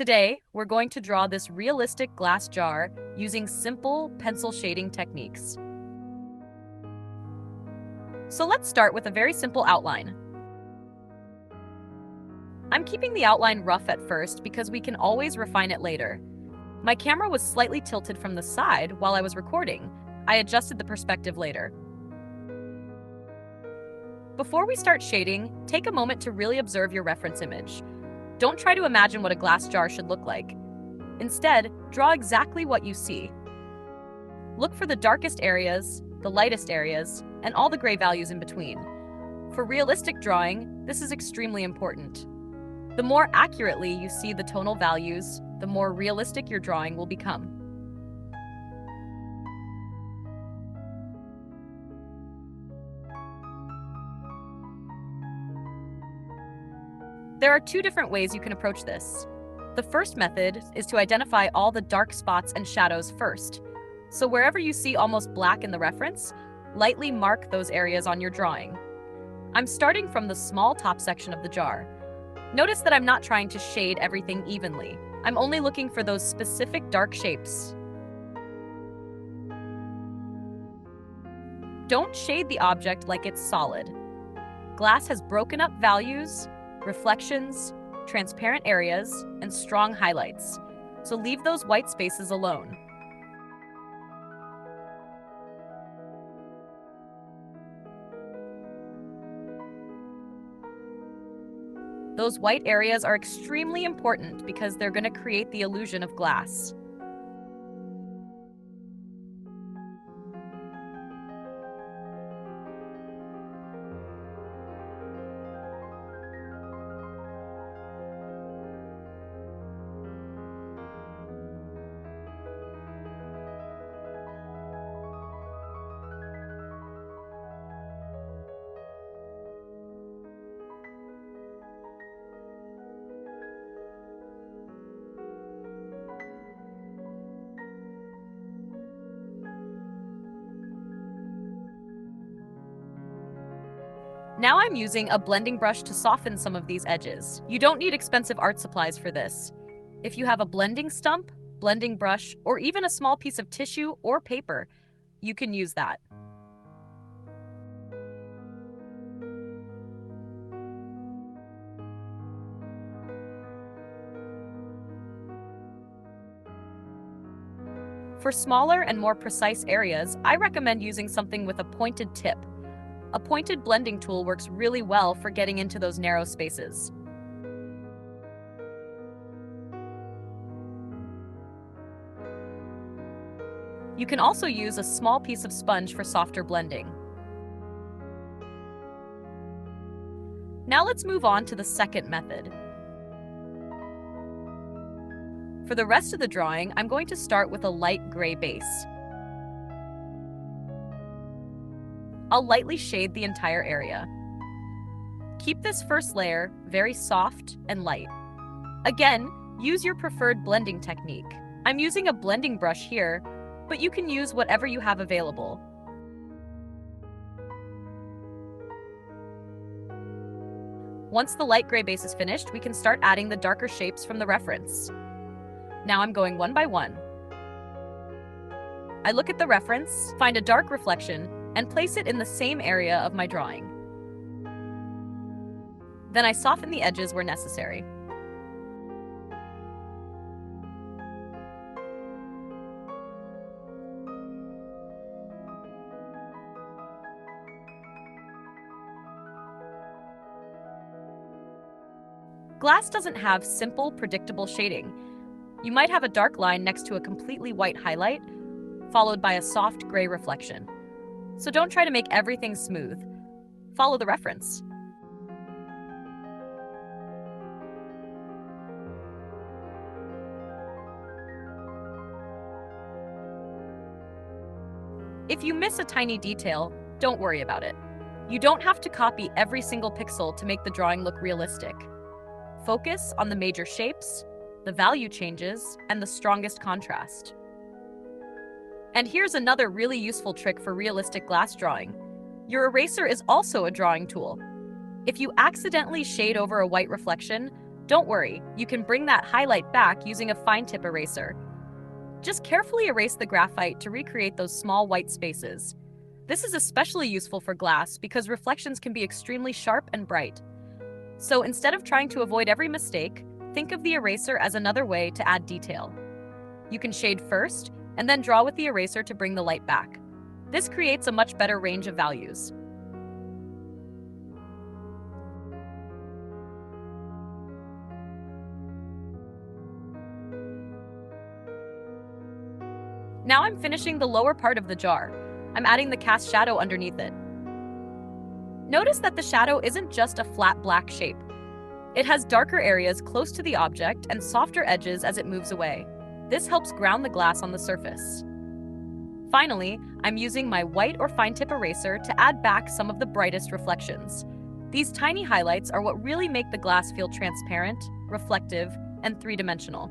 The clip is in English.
Today, we're going to draw this realistic glass jar using simple pencil shading techniques. So let's start with a very simple outline. I'm keeping the outline rough at first because we can always refine it later. My camera was slightly tilted from the side while I was recording. I adjusted the perspective later. Before we start shading, take a moment to really observe your reference image. Don't try to imagine what a glass jar should look like. Instead, draw exactly what you see. Look for the darkest areas, the lightest areas, and all the gray values in between. For realistic drawing, this is extremely important. The more accurately you see the tonal values, the more realistic your drawing will become. There are two different ways you can approach this. The first method is to identify all the dark spots and shadows first. So wherever you see almost black in the reference, lightly mark those areas on your drawing. I'm starting from the small top section of the jar. Notice that I'm not trying to shade everything evenly. I'm only looking for those specific dark shapes. Don't shade the object like it's solid. Glass has broken up values, reflections, transparent areas, and strong highlights. So leave those white spaces alone. Those white areas are extremely important because they're going to create the illusion of glass. Now I'm using a blending brush to soften some of these edges. You don't need expensive art supplies for this. If you have a blending stump, blending brush, or even a small piece of tissue or paper, you can use that. For smaller and more precise areas, I recommend using something with a pointed tip. A pointed blending tool works really well for getting into those narrow spaces. You can also use a small piece of sponge for softer blending. Now let's move on to the second method. For the rest of the drawing, I'm going to start with a light gray base. I'll lightly shade the entire area. Keep this first layer very soft and light. Again, use your preferred blending technique. I'm using a blending brush here, but you can use whatever you have available. Once the light gray base is finished, we can start adding the darker shapes from the reference. Now I'm going one by one. I look at the reference, find a dark reflection, and place it in the same area of my drawing. Then I soften the edges where necessary. Glass doesn't have simple, predictable shading. You might have a dark line next to a completely white highlight, followed by a soft gray reflection. So don't try to make everything smooth. Follow the reference. If you miss a tiny detail, don't worry about it. You don't have to copy every single pixel to make the drawing look realistic. Focus on the major shapes, the value changes, and the strongest contrast. And here's another really useful trick for realistic glass drawing. Your eraser is also a drawing tool. If you accidentally shade over a white reflection, Don't worry, you can bring that highlight back using a fine tip eraser. Just carefully erase the graphite to recreate those small white spaces. This is especially useful for glass because reflections can be extremely sharp and bright. So instead of trying to avoid every mistake, think of the eraser as another way to add detail. You can shade first, and then draw with the eraser to bring the light back. This creates a much better range of values. Now I'm finishing the lower part of the jar. I'm adding the cast shadow underneath it. Notice that the shadow isn't just a flat black shape. It has darker areas close to the object and softer edges as it moves away. This helps ground the glass on the surface. Finally, I'm using my white or fine tip eraser to add back some of the brightest reflections. These tiny highlights are what really make the glass feel transparent, reflective, and three-dimensional.